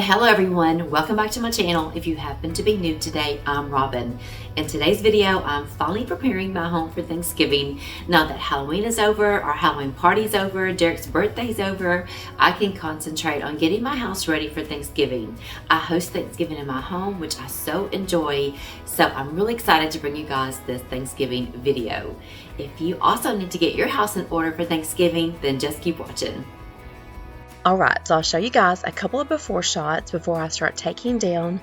Hello everyone, welcome back to my channel. If you happen to be new today, I'm Robin. In today's video, I'm finally preparing my home for Thanksgiving. Now that Halloween is over, our Halloween party's over, Derek's birthday's over, I can concentrate on getting my house ready for Thanksgiving. I host Thanksgiving in my home, which I so enjoy, so I'm really excited to bring you guys this Thanksgiving video. If you also need to get your house in order for Thanksgiving, then just keep watching. Alright, so I'll show you guys a couple of before shots before I start taking down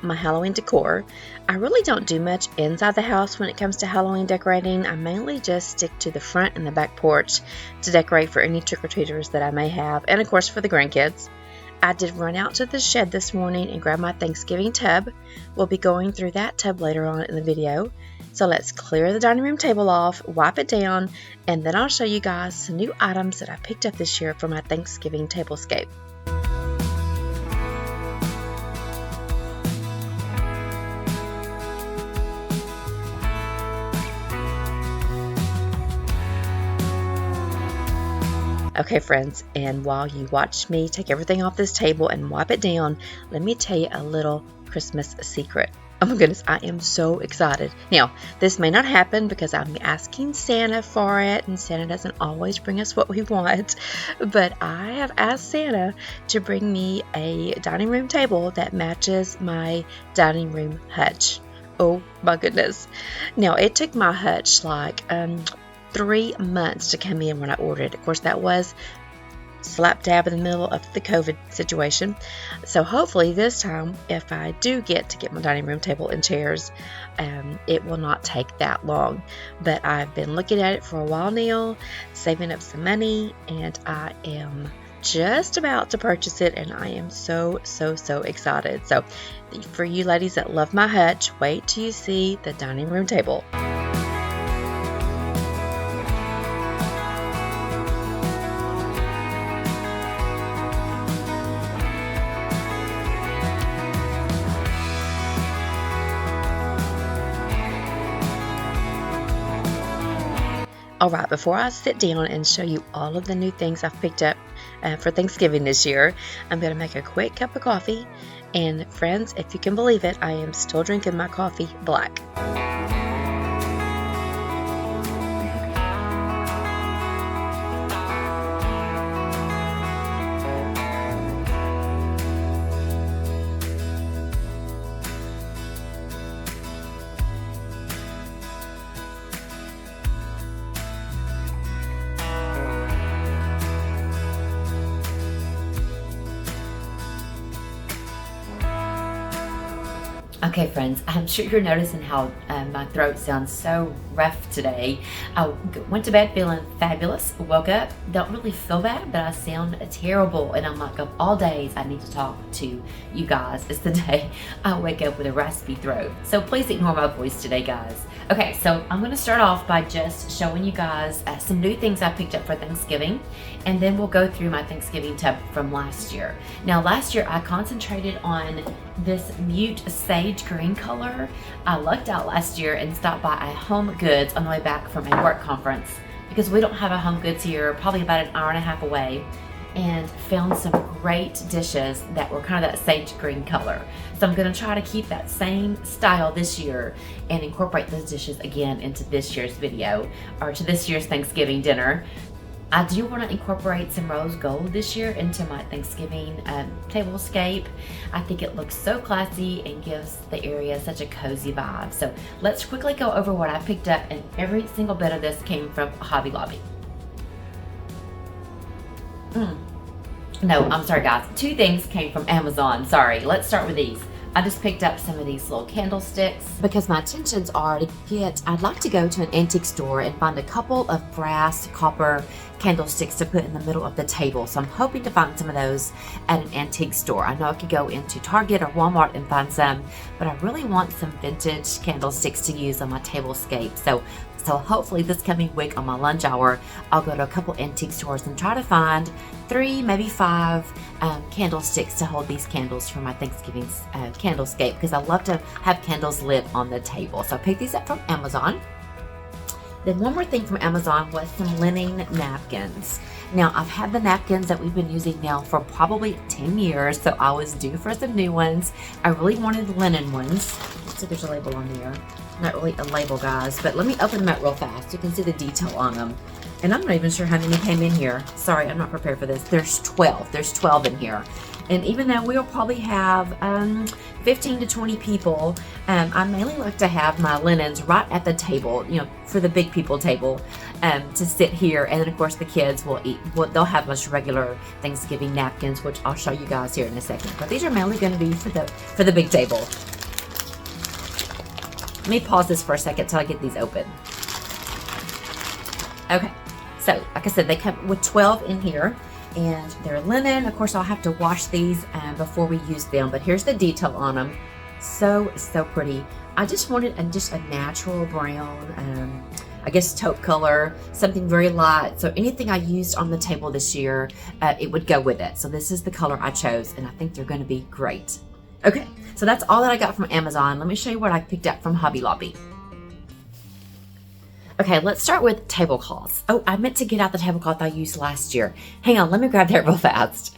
my Halloween decor. I really don't do much inside the house when it comes to Halloween decorating. I mainly just stick to the front and the back porch to decorate for any trick-or-treaters that I may have, and of course for the grandkids. I did run out to the shed this morning and grab my Thanksgiving tub. We'll be going through that tub later on in the video. So let's clear the dining room table off, wipe it down, and then I'll show you guys some new items that I picked up this year for my Thanksgiving tablescape. Okay friends, and while you watch me take everything off this table and wipe it down, let me tell you a little Christmas secret. Oh my goodness, I am so excited. Now, this may not happen because I'm asking Santa for it, and Santa doesn't always bring us what we want, but I have asked Santa to bring me a dining room table that matches my dining room hutch. Oh my goodness. Now, it took my hutch like 3 months to come in when I ordered it. Of course, that was slap dab in the middle of the COVID situation. So hopefully this time, if I do get my dining room table and chairs, it will not take that long. But I've been looking at it for a while now, saving up some money, and I am just about to purchase it, and I am so excited. So for you ladies that love my hutch, wait till you see the dining room table. Alright, before I sit down and show you all of the new things I've picked up for Thanksgiving this year, I'm going to make a quick cup of coffee. And friends, if you can believe it, I am still drinking my coffee black. Okay friends, I'm sure you're noticing how my throat sounds so rough today. I went to bed feeling fabulous, woke up, don't really feel bad, but I sound terrible, and I'm like, of all days I need to talk to you guys, it's the day I wake up with a raspy throat. So please ignore my voice today, guys. Okay, so I'm going to start off by just showing you guys some new things I picked up for Thanksgiving, and then we'll go through my Thanksgiving tub from last year. Now last year I concentrated on this mute sage green color. I lucked out last year and stopped by a Home Goods on the way back from a work conference, because we don't have a Home Goods here, probably about an hour and a half away, and found some great dishes that were kind of that sage green color. So I'm going to try to keep that same style this year and incorporate those dishes again into this year's video, or to this year's Thanksgiving dinner. I do want to incorporate some rose gold this year into my Thanksgiving tablescape. I think it looks so classy and gives the area such a cozy vibe. So let's quickly go over what I picked up, and every single bit of this came from Hobby Lobby. No, I'm sorry guys, 2 things came from Amazon. Sorry, let's start with these. I just picked up some of these little candlesticks because my intentions are to I'd like to go to an antique store and find a couple of brass, copper candlesticks to put in the middle of the table. So I'm hoping to find some of those at an antique store. I know I could go into Target or Walmart and find some, but I really want some vintage candlesticks to use on my tablescape. So hopefully this coming week on my lunch hour, I'll go to a couple antique stores and try to find 3, maybe 5 candlesticks to hold these candles for my Thanksgiving candlescape, because I love to have candles lit on the table. So I picked these up from Amazon. Then one more thing from Amazon was some linen napkins. Now, I've had the napkins that we've been using now for probably 10 years, so I was due for some new ones. I really wanted linen ones. Let's see if there's a label on there. Not really a label, guys, but let me open them up real fast. You can see the detail on them. And I'm not even sure how many came in here. Sorry, I'm not prepared for this. There's 12. There's 12 in here. And even though we'll probably have 15 to 20 people, I mainly like to have my linens right at the table, you know, for the big people table, to sit here. And then, of course, the kids will eat. Well, they'll have just regular Thanksgiving napkins, which I'll show you guys here in a second. But these are mainly going to be for the big table. Let me pause this for a second till I get these open. Okay, so like I said, they come with 12 in here. And they're linen. Of course, I'll have to wash these before we use them, but here's the detail on them. So pretty. I just wanted just a natural brown, I guess taupe color, something very light. So anything I used on the table this year, it would go with it. So this is the color I chose, and I think they're going to be great. Okay, so that's all that I got from Amazon. Let me show you what I picked up from Hobby Lobby. Okay, let's start with tablecloths. Oh, I meant to get out the tablecloth I used last year. Hang on, let me grab that real fast.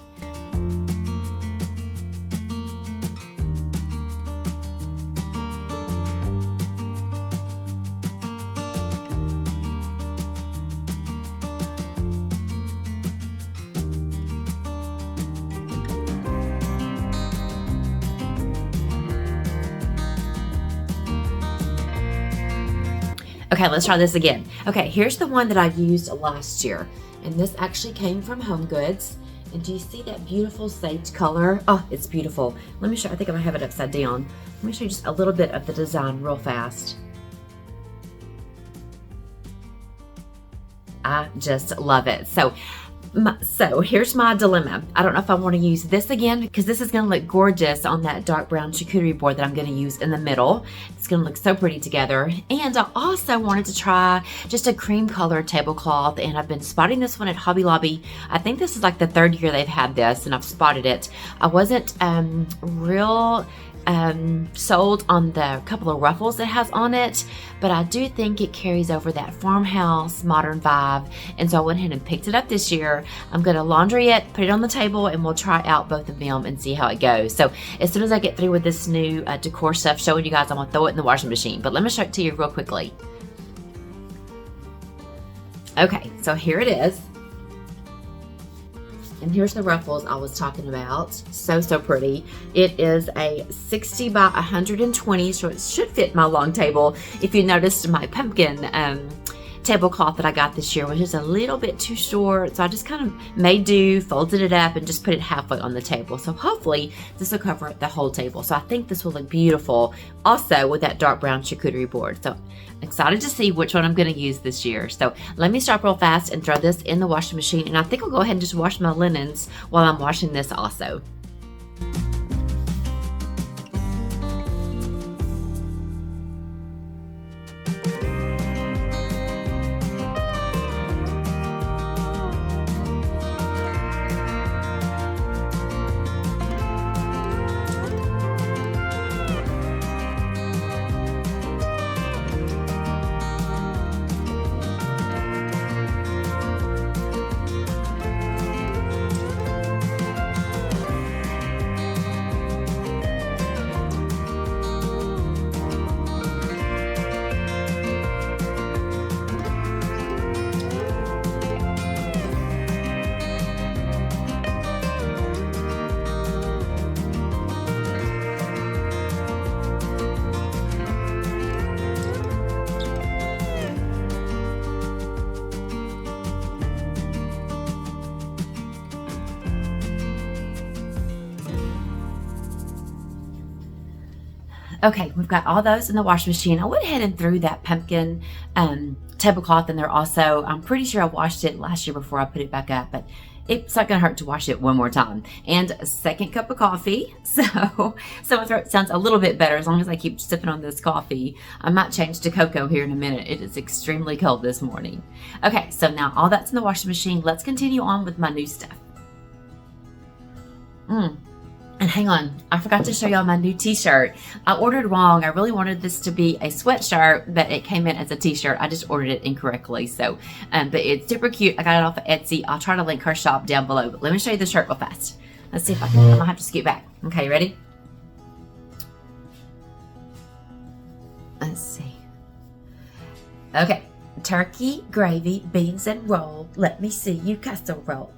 Okay, let's try this again. Okay, here's the one that I used last year. And this actually came from Home Goods. And do you see that beautiful sage color? Oh, it's beautiful. Let me show, I think I'm gonna have it upside down. Let me show you just a little bit of the design real fast. I just love it. So here's my dilemma. I don't know if I want to use this again because this is going to look gorgeous on that dark brown charcuterie board that I'm going to use in the middle. It's going to look so pretty together. And I also wanted to try just a cream color tablecloth, and I've been spotting this one at Hobby Lobby. I think this is like the 3rd year they've had this, and I've spotted it. I wasn't real sold on the couple of ruffles it has on it, but I do think it carries over that farmhouse modern vibe, and so I went ahead and picked it up this year. I'm going to laundry it, put it on the table, and we'll try out both of them and see how it goes. So as soon as I get through with this new decor stuff showing you guys, I'm going to throw it in the washing machine, but let me show it to you real quickly. Okay, so here it is. And here's the ruffles I was talking about. So pretty. It is a 60 by 120, so it should fit my long table. If you noticed my pumpkin tablecloth that I got this year was just a little bit too short, so I just kind of made do, folded it up, and just put it halfway on the table. So hopefully this will cover the whole table. So I think this will look beautiful also with that dark brown charcuterie board. So excited to see which one I'm going to use this year. So let me stop real fast and throw this in the washing machine, and I think I'll go ahead and just wash my linens while I'm washing this also. Okay, we've got all those in the washing machine. I went ahead and threw that pumpkin tablecloth in there also. I'm pretty sure I washed it last year before I put it back up, but it's not gonna hurt to wash it one more time. And a second cup of coffee. So my throat sounds a little bit better as long as I keep sipping on this coffee. I might change to cocoa here in a minute. It is extremely cold this morning. Okay, so now all that's in the washing machine. Let's continue on with my new stuff. And hang on, I forgot to show y'all my new t-shirt. I ordered wrong. I really wanted this to be a sweatshirt, but it came in as a t-shirt. I just ordered it incorrectly. So, but it's super cute. I got it off of Etsy. I'll try to link her shop down below. But let me show you the shirt real fast. Let's see if I can. I'm gonna have to scoot back. Okay, you ready? Let's see. Okay, turkey, gravy, beans, and roll. Let me see you casserole.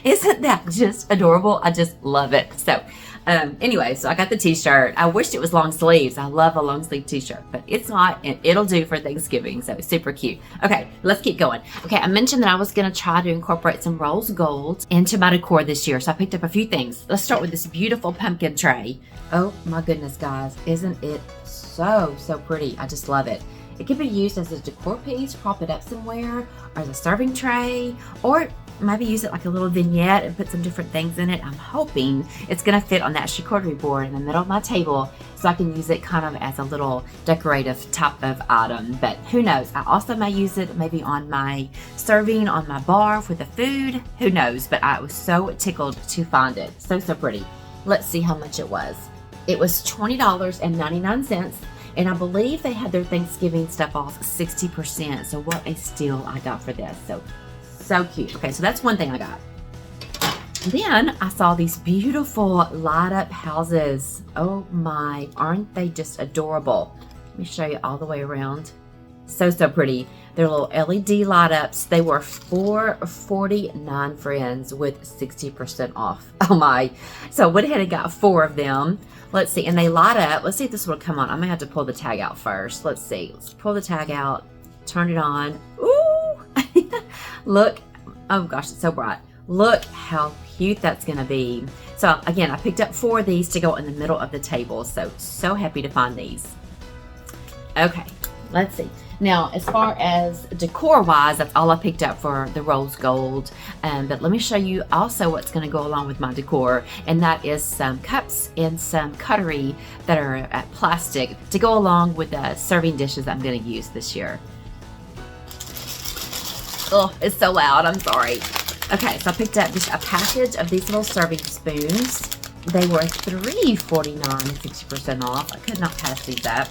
Isn't that just adorable? I just love it. So anyway, so I got the t-shirt. I wished it was long sleeves. I love a long sleeve t-shirt, but it's not, and it'll do for Thanksgiving. So it's super cute. Okay, let's keep going. Okay, I mentioned that I was going to try to incorporate some rose gold into my decor this year. So I picked up a few things. Let's start with this beautiful pumpkin tray. Oh my goodness, guys. Isn't it so pretty? I just love it. It could be used as a decor piece, prop it up somewhere, or as a serving tray, or maybe use it like a little vignette and put some different things in it. I'm hoping it's going to fit on that charcuterie board in the middle of my table so I can use it kind of as a little decorative type of item. But who knows? I also may use it maybe on my serving on my bar for the food. Who knows? But I was so tickled to find it. So pretty. Let's see how much it was. It was $20.99. And I believe they had their Thanksgiving stuff off 60%. So what a steal I got for this. So cute. Okay, so that's one thing I got. Then I saw these beautiful light up houses. Oh my, aren't they just adorable? Let me show you all the way around. So pretty. They're little LED light ups. They were $4.49, friends, with 60% off. Oh my. So I went ahead and got 4 of them. Let's see, and they light up. Let's see if this will come on. I may have to pull the tag out first. Let's see. Let's pull the tag out. Turn it on. Ooh! Look. Oh gosh, it's so bright. Look how cute that's going to be. So again, I picked up 4 of these to go in the middle of the table. So happy to find these. Okay, let's see. Now, as far as decor-wise, that's all I picked up for the rose gold. But let me show you also what's going to go along with my decor, and that is some cups and some cutlery that are plastic to go along with the serving dishes I'm going to use this year. Oh, it's so loud. I'm sorry. Okay, so I picked up just a package of these little serving spoons. They were $3.49, 60% off. I could not pass these up.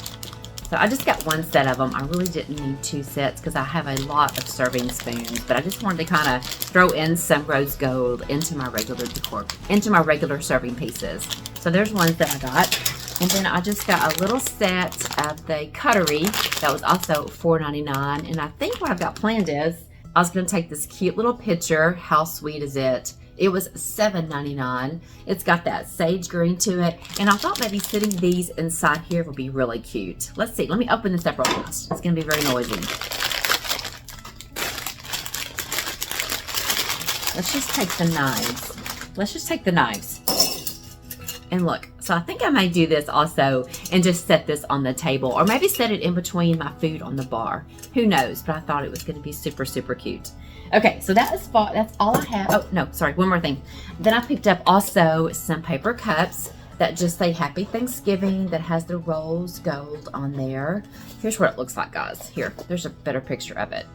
So I just got 1 set of them. I really didn't need 2 sets because I have a lot of serving spoons, but I just wanted to kind of throw in some rose gold into my regular decor, into my regular serving pieces. So there's one that I got. And then I just got a little set of the cutlery that was also $4.99. And I think what I've got planned is I was going to take this cute little picture. How sweet is it? It was $7.99. It's got that sage green to it. And I thought maybe sitting these inside here would be really cute. Let's see. Let me open this up real fast. It's going to be very noisy. Let's just take the knives. And look, so I think I may do this also and just set this on the table, or maybe set it in between my food on the bar. Who knows? But I thought it was going to be super cute. Okay, so that's all I have. Oh, no, sorry, one more thing. Then I picked up also some paper cups that just say Happy Thanksgiving, that has the rose gold on there. Here's what it looks like, guys. Here, there's a better picture of it.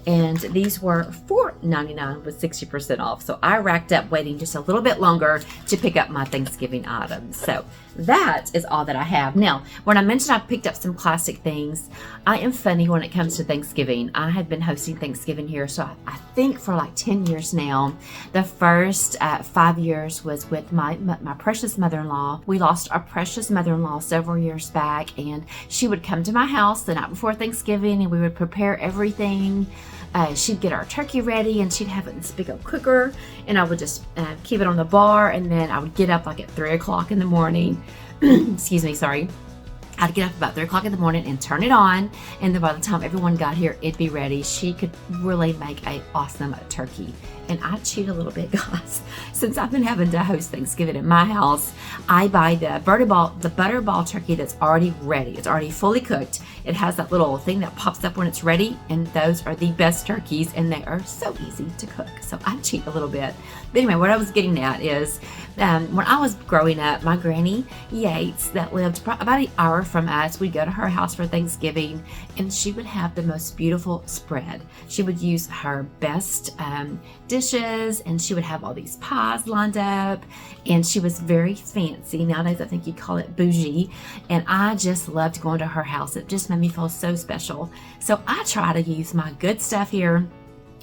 And these were $4.99 with 60% off. So I racked up waiting just a little bit longer to pick up my Thanksgiving items. So that is all that I have. Now, when I mentioned I picked up some classic things, I am funny when it comes to Thanksgiving. I had been hosting Thanksgiving here, so I think for like 10 years now. The first 5 years was with my precious mother-in-law. We lost our precious mother-in-law several years back, and she would come to my house the night before Thanksgiving, and we would prepare everything. She'd get our turkey ready, and she'd have it in this big old cooker, and I would just keep it on the bar, and then I would get up like at 3 o'clock in the morning. Excuse me, sorry. I'd get up about 3 o'clock in the morning and turn it on, and then by the time everyone got here, it'd be ready. She could really make an awesome turkey. And I cheat a little bit, guys. Since I've been having to host Thanksgiving at my house, I buy the butterball turkey that's already ready. It's already fully cooked. It has that little thing that pops up when it's ready, and those are the best turkeys, and they are so easy to cook. So I cheat a little bit. But anyway, what I was getting at is when I was growing up, my granny Yates, that lived about an hour from us. We'd go to her house for Thanksgiving, and she would have the most beautiful spread. She would use her best dishes, and she would have all these pies lined up, and she was very fancy. Nowadays, I think you'd call it bougie, and I just loved going to her house. It just made me feel so special. So I try to use my good stuff here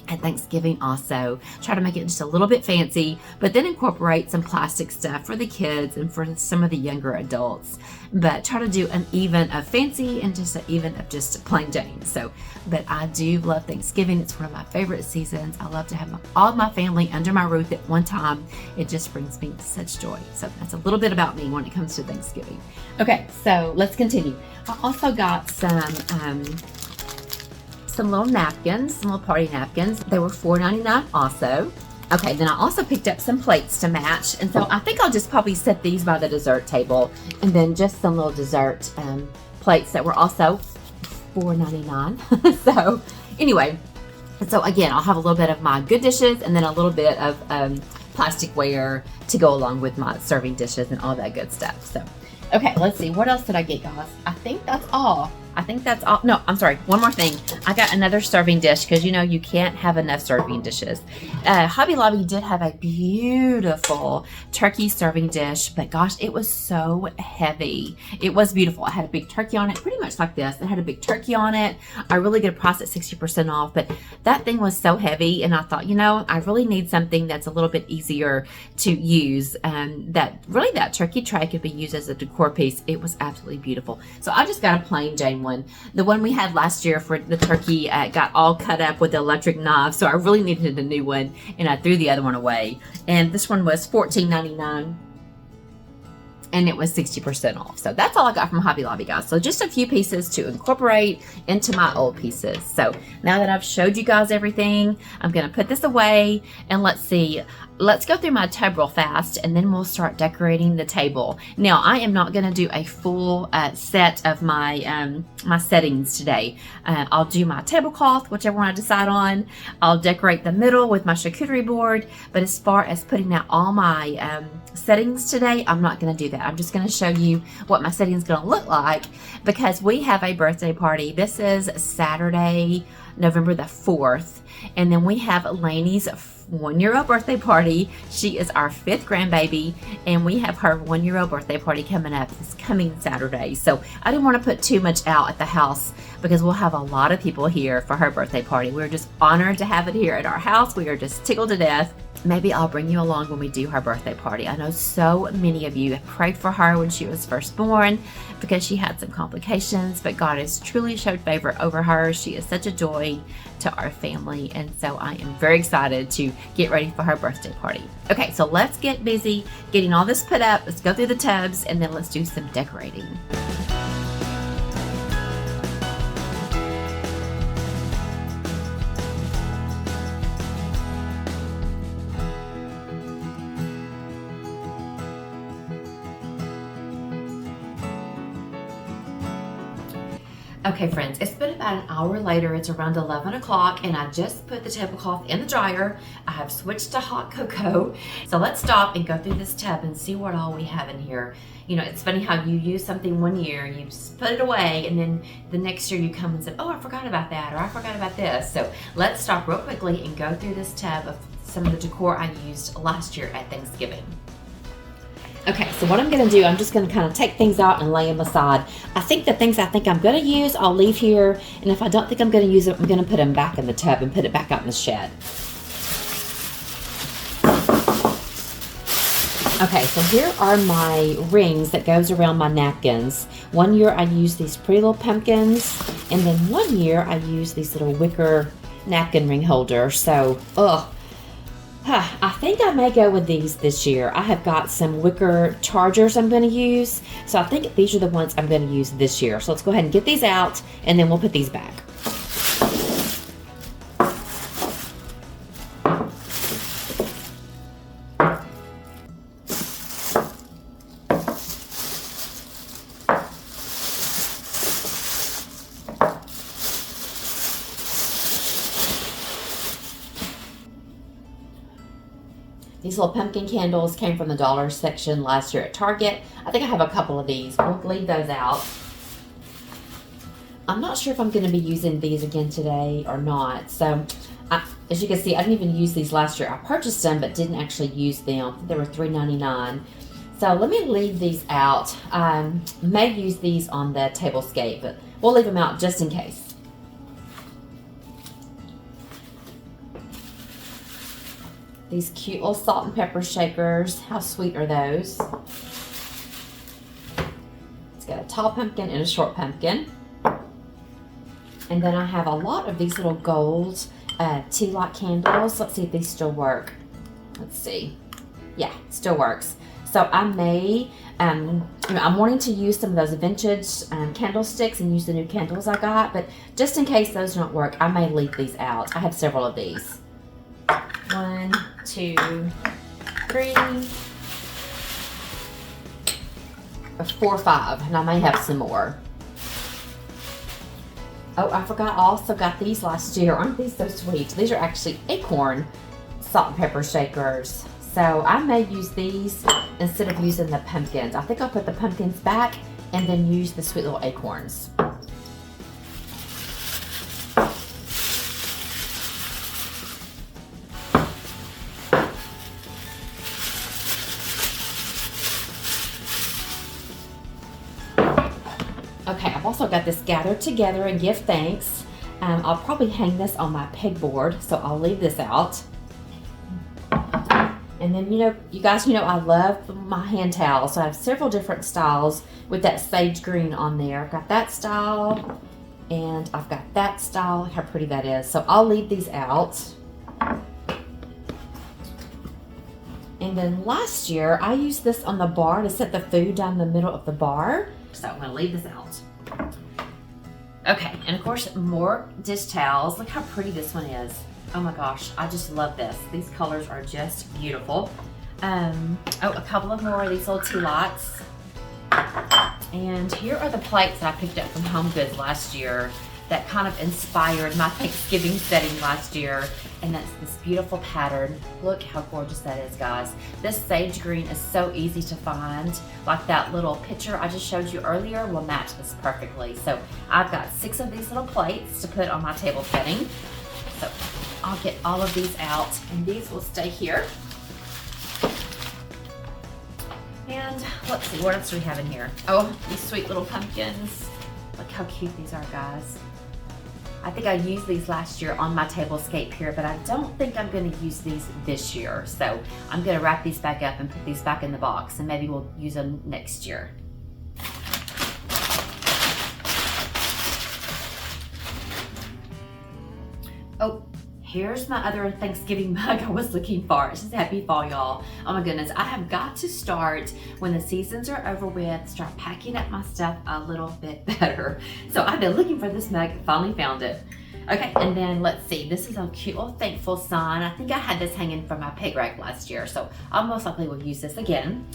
at Thanksgiving also. Try to make it just a little bit fancy, but then incorporate some plastic stuff for the kids and for some of the younger adults. But try to do an even of fancy and just an even of just plain Jane. So, but I do love Thanksgiving. It's one of my favorite seasons. I love to have all of my family under my roof at one time. It just brings me such joy. So that's a little bit about me when it comes to Thanksgiving. Okay, so let's continue. I also got some little napkins, some little party napkins. They were $4.99 also. Okay, then I also picked up some plates to match. And so I think I'll just probably set these by the dessert table. And then just some little dessert plates that were also $4.99. So anyway, so again, I'll have a little bit of my good dishes and then a little bit of plasticware to go along with my serving dishes and all that good stuff. So, okay, let's see. What else did I get, guys? I think that's all. No, I'm sorry. One more thing. I got another serving dish because, you know, you can't have enough serving dishes. Hobby Lobby did have a beautiful turkey serving dish, but gosh, it was so heavy. It was beautiful. I had a big turkey on it, pretty much like this. It had a big turkey on it. I really get a price at 60% off, but that thing was so heavy, and I thought, you know, I really need something that's a little bit easier to use. That turkey tray could be used as a decor piece. It was absolutely beautiful. So I just got a plain Jane one. The one we had last year for the turkey got all cut up with the electric knife, so I really needed a new one, and I threw the other one away. And this one was $14.99. And it was 60% off. So that's all I got from Hobby Lobby, guys. So just a few pieces to incorporate into my old pieces. So now that I've showed you guys everything, I'm going to put this away, and let's see. Let's go through my tub real fast, and then we'll start decorating the table. Now, I am not going to do a full set of my my settings today. I'll do my tablecloth, whichever one I decide on. I'll decorate the middle with my charcuterie board. But as far as putting out all my settings today, I'm not going to do that. I'm just going to show you what my setting is going to look like, because we have a birthday party. This is Saturday, November the 4th. And then we have Lainey's 1-year-old birthday party. She is our 5th grandbaby, and we have her 1-year-old birthday party coming up this coming Saturday. So I didn't want to put too much out at the house because we'll have a lot of people here for her birthday party. We're just honored to have it here at our house. We are just tickled to death. Maybe I'll bring you along when we do her birthday party. I know so many of you have prayed for her when she was first born because she had some complications, but God has truly showed favor over her. She is such a joy to our family, and so I am very excited to get ready for her birthday party. Okay, so let's get busy getting all this put up. Let's go through the tubs, and then let's do some decorating. Okay, friends, it's been about an hour later. It's around 11 o'clock, and I just put the tablecloth in the dryer. I have switched to hot cocoa. So let's stop and go through this tub and see what all we have in here. You know, it's funny how you use something one year, you put it away, and then the next year you come and say, oh, I forgot about that, or I forgot about this. So let's stop real quickly and go through this tub of some of the decor I used last year at Thanksgiving. Okay, so what I'm going to do, I'm just going to kind of take things out and lay them aside. I think the things I think I'm going to use, I'll leave here. And if I don't think I'm going to use it, I'm going to put them back in the tub and put it back out in the shed. Okay, so here are my rings that goes around my napkins. One year I used these pretty little pumpkins. And then one year I used these little wicker napkin ring holders. So, I think I may go with these this year. I have got some wicker chargers I'm going to use. So I think these are the ones I'm going to use this year. So let's go ahead and get these out, and then we'll put these back. These little pumpkin candles came from the dollar section last year at Target. I think I have a couple of these. We'll leave those out. I'm not sure if I'm going to be using these again today or not. So as you can see, I didn't even use these last year. I purchased them but didn't actually use them. They were $3.99. So let me leave these out. I may use these on the Tablescape, but we'll leave them out just in case. These cute little salt and pepper shakers. How sweet are those? It's got a tall pumpkin and a short pumpkin. And then I have a lot of these little gold tea light candles. Let's see if these still work. Let's see. Yeah, it still works. So I may, I'm wanting to use some of those vintage candlesticks and use the new candles I got, but just in case those don't work, I may leave these out. I have several of these. 1, 2, 3, 4, 5, and I may have some more. Oh, I forgot, I also got these last year. Aren't these so sweet? These are actually acorn salt and pepper shakers. So I may use these instead of using the pumpkins. I think I'll put the pumpkins back and then use the sweet little acorns. Okay, I've also got this gather together and give thanks. I'll probably hang this on my pegboard, so I'll leave this out. And then, you guys, I love my hand towels. So I have several different styles with that sage green on there. I've got that style and I've got that style. How pretty that is. So I'll leave these out. And then last year, I used this on the bar to set the food down the middle of the bar. So I'm going to leave this out. Okay, and of course, more dish towels. Look how pretty this one is. Oh my gosh, I just love this. These colors are just beautiful. Oh, a couple of more of these little tea lights. And here are the plates I picked up from Home Goods last year that kind of inspired my Thanksgiving setting last year. And that's this beautiful pattern. Look how gorgeous that is, guys. This sage green is so easy to find. Like that little picture I just showed you earlier will match this perfectly. So I've got 6 of these little plates to put on my table setting. So I'll get all of these out and these will stay here. And let's see, what else do we have in here? Oh, these sweet little pumpkins. Look how cute these are, guys. I think I used these last year on my Tablescape here, but I don't think I'm going to use these this year. So I'm going to wrap these back up and put these back in the box, and maybe we'll use them next year. Oh, here's my other Thanksgiving mug I was looking for. It says Happy Fall, y'all. Oh my goodness, I have got to start, when the seasons are over with, start packing up my stuff a little bit better. So I've been looking for this mug, finally found it. Okay, and then let's see, this is a cute little thankful sign. I think I had this hanging from my peg rack last year, so I most likely will use this again.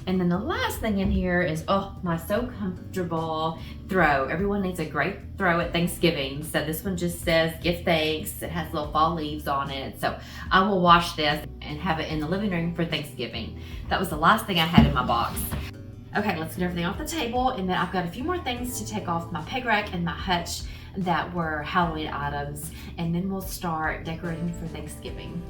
And then the last thing in here is, oh, my so comfortable throw. Everyone needs a great throw at Thanksgiving. So this one just says, give thanks. It has little fall leaves on it. So I will wash this and have it in the living room for Thanksgiving. That was the last thing I had in my box. Okay, let's get everything off the table. And then I've got a few more things to take off my peg rack and my hutch that were Halloween items. And then we'll start decorating for Thanksgiving.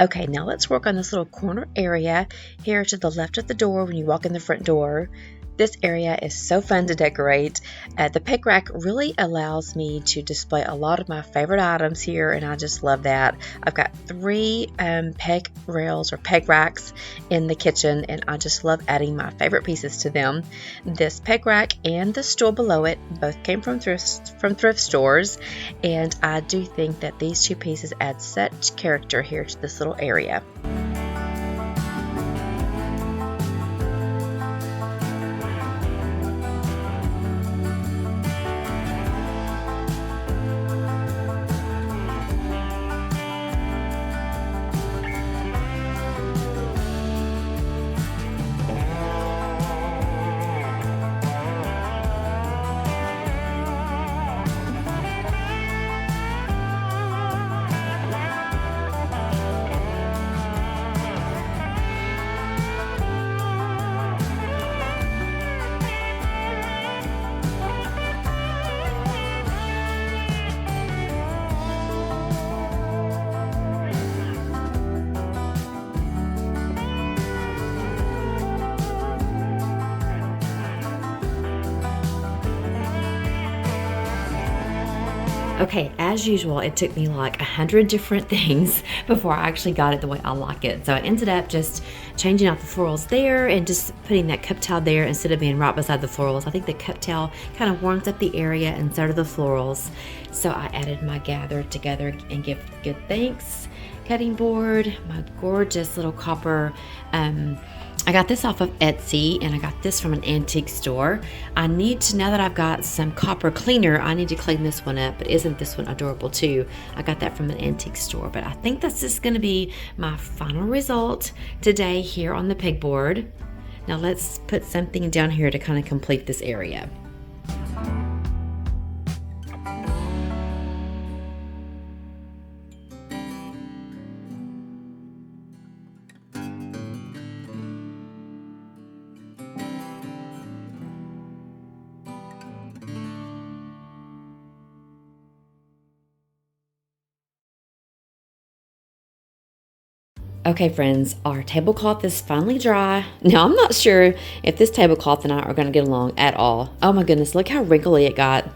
Okay, now let's work on this little corner area here to the left of the door when you walk in the front door. This area is so fun to decorate. The peg rack really allows me to display a lot of my favorite items here, and I just love that. I've got 3 peg rails or peg racks in the kitchen, and I just love adding my favorite pieces to them. This peg rack and the stool below it both came from thrift stores, and I do think that these 2 pieces add such character here to this little area. Okay, as usual, it took me like 100 different things before I actually got it the way I like it. So I ended up just changing out the florals there and just putting that cup towel there instead of being right beside the florals. I think the cup towel kind of warms up the area and so do the florals. So I added my gather together and give good thanks cutting board, my gorgeous little copper I got this off of Etsy, and I got this from an antique store. I need to, now that I've got some copper cleaner, I need to clean this one up, but isn't this one adorable too? I got that from an antique store, but I think that's just gonna be my final result today here on the pegboard. Now let's put something down here to kind of complete this area. Okay friends, our tablecloth is finally dry. Now I'm not sure if this tablecloth and I are gonna get along at all. Oh my goodness, look how wrinkly it got.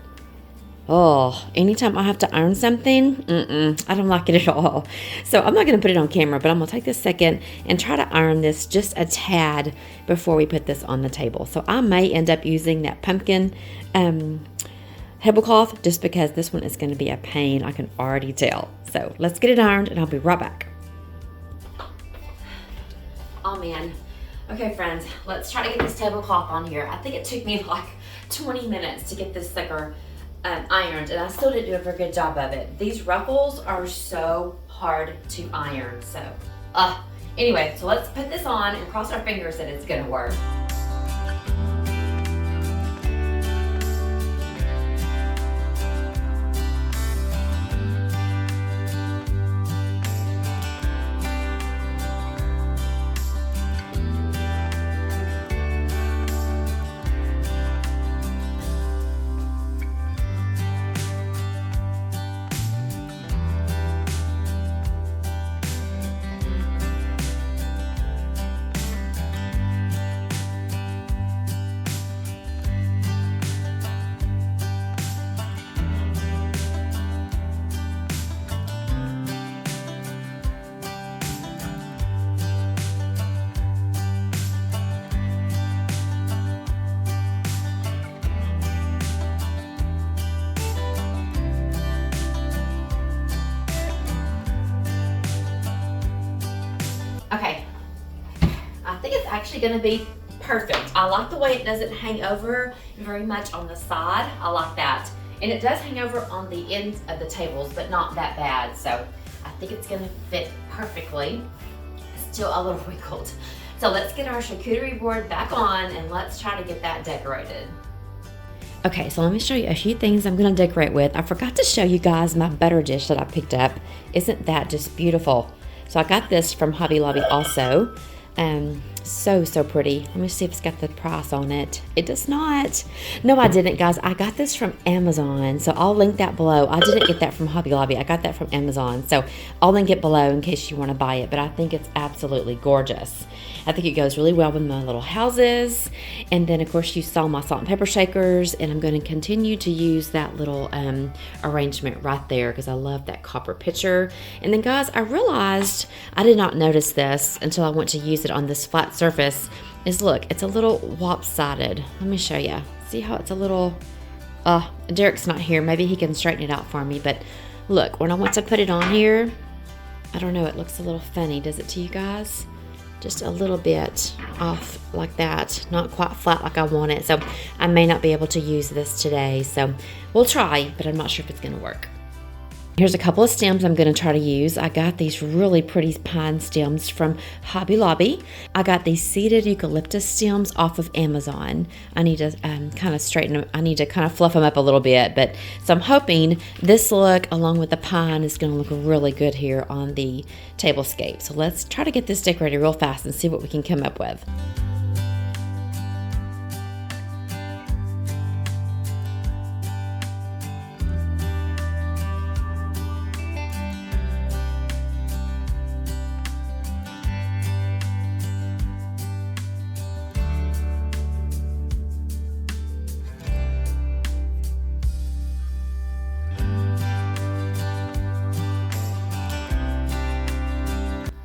Oh, anytime I have to iron something, I don't like it at all. So I'm not gonna put it on camera, but I'm gonna take this second and try to iron this just a tad before we put this on the table. So I may end up using that pumpkin tablecloth just because this one is gonna be a pain, I can already tell. So let's get it ironed and I'll be right back. Oh man. Okay friends, let's try to get this tablecloth on here. I think it took me like 20 minutes to get this sucker ironed, and I still didn't do a very good job of it. These ruffles are so hard to iron, so anyway, so let's put this on and cross our fingers that it's gonna work. Okay, I think it's actually gonna be perfect. I like the way it doesn't hang over very much on the side. I like that. And it does hang over on the ends of the tables, but not that bad. So I think it's gonna fit perfectly. It's still a little wrinkled. So let's get our charcuterie board back on and let's try to get that decorated. Okay, so let me show you a few things I'm gonna decorate with. I forgot to show you guys my butter dish that I picked up. Isn't that just beautiful? So I got this from Hobby Lobby also. So pretty. Let me see if it's got the price on it. It does not. No, I didn't, guys. I got this from Amazon, so I'll link that below. I didn't get that from Hobby Lobby. I got that from Amazon, so I'll link it below in case you want to buy it, but I think it's absolutely gorgeous. I think it goes really well with my little houses. And then, of course, you saw my salt and pepper shakers, and I'm going to continue to use that little arrangement right there because I love that copper pitcher. And then, guys, I realized I did not notice this until I went to use it on this flat surface. Look, it's a little lopsided. Let me show you. See how it's a little, Derek's not here. Maybe he can straighten it out for me. But look, when I went to put it on here, I don't know, it looks a little funny. Does it to you guys? Just a little bit off like that, not quite flat like I want it. So I may not be able to use this today. So we'll try, but I'm not sure if it's gonna work. Here's a couple of stems I'm going to try to use. I got these really pretty pine stems from Hobby Lobby. I got these seeded eucalyptus stems off of Amazon. I need to kind of straighten them. I need to kind of fluff them up a little bit. So I'm hoping this look along with the pine is going to look really good here on the Tablescape. So let's try to get this decorated real fast and see what we can come up with.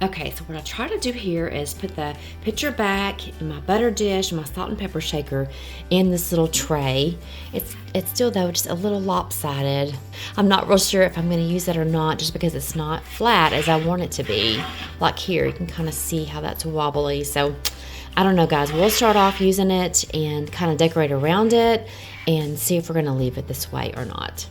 Okay, so what I try to do here is put the pitcher back in my butter dish, my salt and pepper shaker in this little tray. It's still, though, just a little lopsided. I'm not real sure if I'm going to use it or not just because it's not flat as I want it to be. Like here, you can kind of see how that's wobbly. So I don't know, guys. We'll start off using it and kind of decorate around it and see if we're going to leave it this way or not.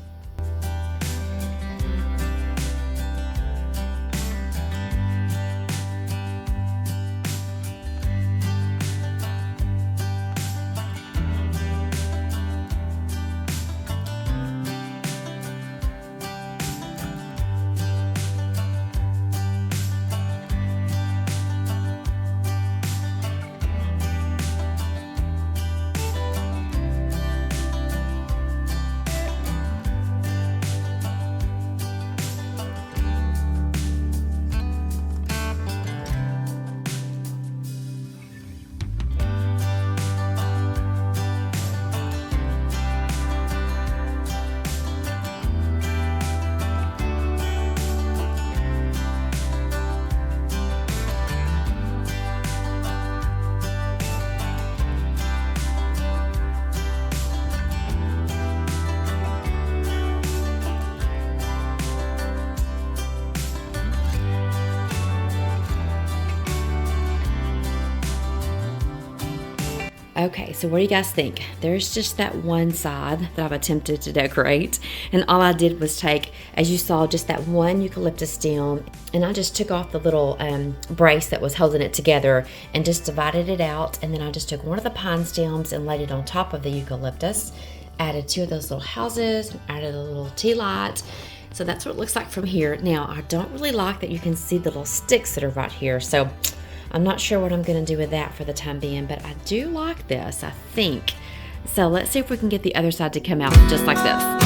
Okay, so what do you guys think? There's just that one side that I've attempted to decorate, and all I did was take, as you saw, just that one eucalyptus stem, and I just took off the little brace that was holding it together and just divided it out, and then I just took one of the pine stems and laid it on top of the eucalyptus, added two of those little houses, and added a little tea light. So that's what it looks like from here. Now, I don't really like that you can see the little sticks that are right here, so I'm not sure what I'm going to do with that for the time being, but I do like this, I think. So let's see if we can get the other side to come out just like this.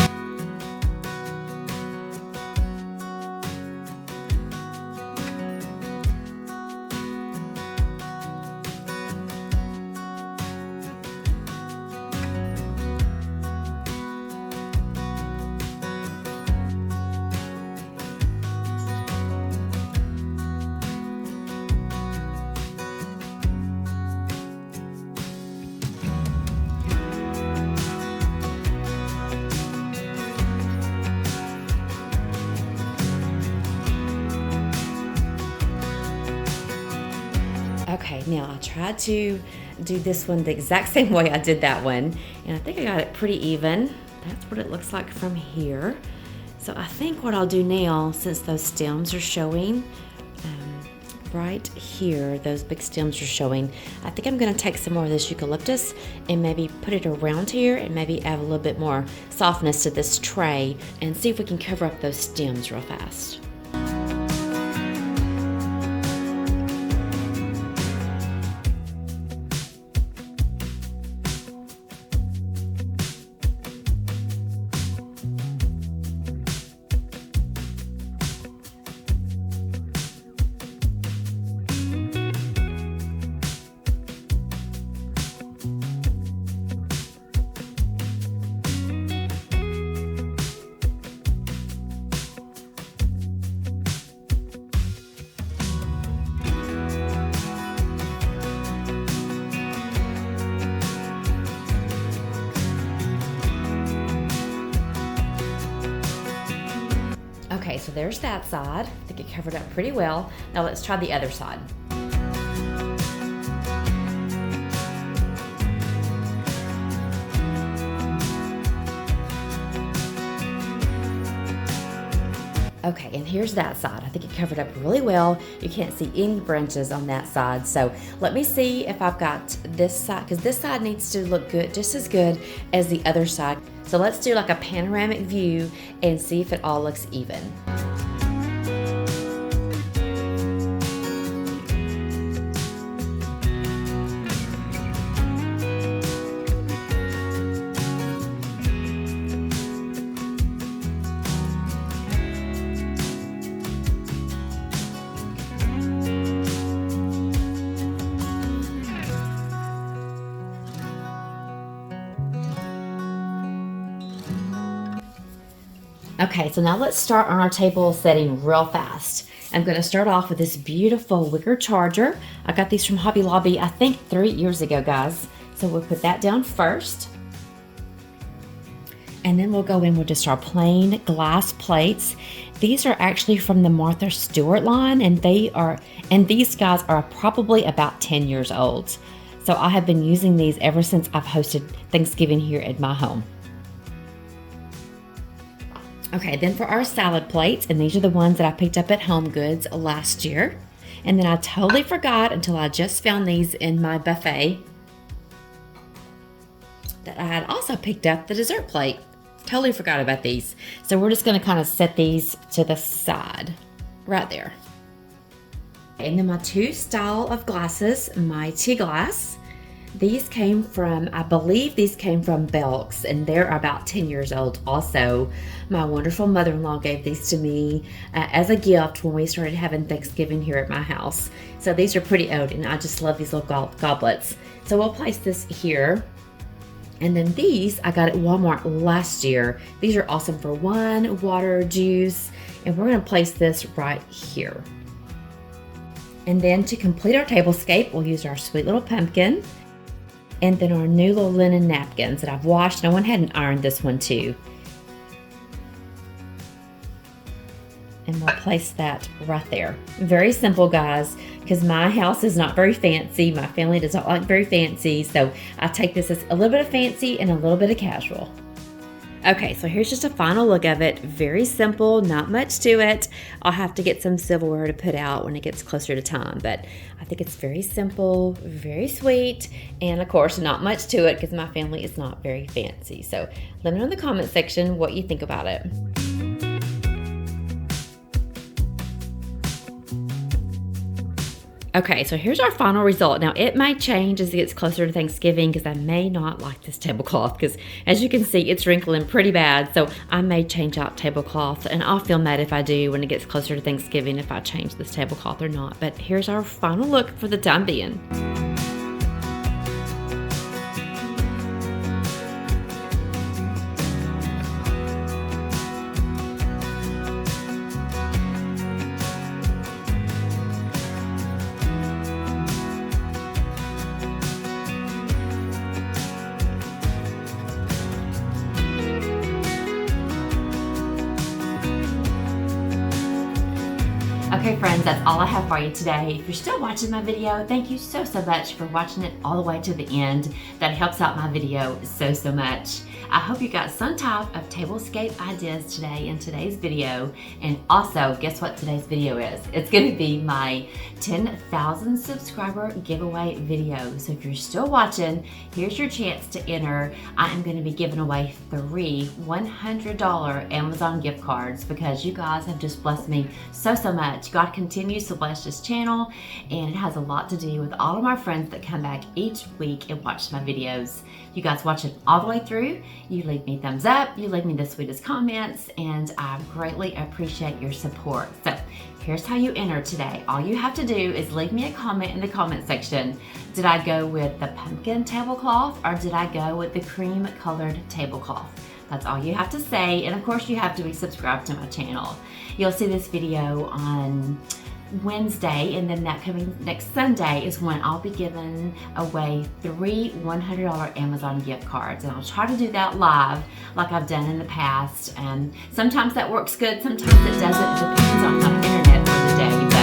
Okay, now I tried to do this one the exact same way I did that one, and I think I got it pretty even. That's what it looks like from here. So I think what I'll do now, since those stems are showing right here, those big stems are showing, I think I'm gonna take some more of this eucalyptus and maybe put it around here and maybe add a little bit more softness to this tray and see if we can cover up those stems real fast. Okay, so there's that side. I think it covered up pretty well. Now let's try the other side. Okay, and here's that side. I think it covered up really well. You can't see any branches on that side. So let me see if I've got this side, because this side needs to look good, just as good as the other side. So let's do like a panoramic view and see if it all looks even. Okay, so now let's start on our table setting real fast. I'm going to start off with this beautiful wicker charger. I got these from Hobby Lobby, I think 3 years ago, guys. So we'll put that down first. And then we'll go in with just our plain glass plates. These are actually from the Martha Stewart line, and these guys are probably about 10 years old. So I have been using these ever since I've hosted Thanksgiving here at my home. Okay, then for our salad plates, and these are the ones that I picked up at Home Goods last year. And then I totally forgot until I just found these in my buffet that I had also picked up the dessert plate. Totally forgot about these. So we're just gonna kind of set these to the side, right there. And then my two style of glasses, my tea glass. These came from, I believe these came from Belk's, and they're about 10 years old also. My wonderful mother-in-law gave these to me as a gift when we started having Thanksgiving here at my house. So these are pretty old, and I just love these little goblets. So we'll place this here. And then these I got at Walmart last year. These are awesome for wine, water, juice, and we're gonna place this right here. And then to complete our tablescape, we'll use our sweet little pumpkin. And then our new little linen napkins that I've washed. I went ahead and ironed this one too. And we'll place that right there. Very simple, guys, because my house is not very fancy. My family does not like very fancy. So I take this as a little bit of fancy and a little bit of casual. Okay, so here's just a final look of it. Very simple, not much to it. I'll have to get some silverware to put out when it gets closer to time, but I think it's very simple, very sweet, and of course, not much to it because my family is not very fancy. So let me know in the comment section what you think about it. Okay, so here's our final result. Now, it may change as it gets closer to Thanksgiving because I may not like this tablecloth because, as you can see, it's wrinkling pretty bad. So I may change out tablecloth, and I'll film that if I do when it gets closer to Thanksgiving, if I change this tablecloth or not. But here's our final look for the time being. Okay friends, that's all I have for you today. If you're still watching my video, thank you so much for watching it all the way to the end. That helps out my video so much. I hope you got some type of tablescape ideas today in today's video. And also, guess what today's video is? It's gonna be my 10,000 subscriber giveaway video. So if you're still watching, here's your chance to enter. I am gonna be giving away 3 $100 Amazon gift cards because you guys have just blessed me so much. God continues to bless this channel, and it has a lot to do with all of my friends that come back each week and watch my videos. You guys watch it all the way through. You leave me thumbs up, you leave me the sweetest comments, and I greatly appreciate your support. So here's how you enter today. All you have to do is leave me a comment in the comment section. Did I go with the pumpkin tablecloth or did I go with the cream colored tablecloth? That's all you have to say, and of course you have to be subscribed to my channel. You'll see this video on Wednesday, and then that coming next Sunday is when I'll be giving away 3 $100 Amazon gift cards, and I'll try to do that live like I've done in the past. And sometimes that works good, sometimes it doesn't. It depends on my internet for the day.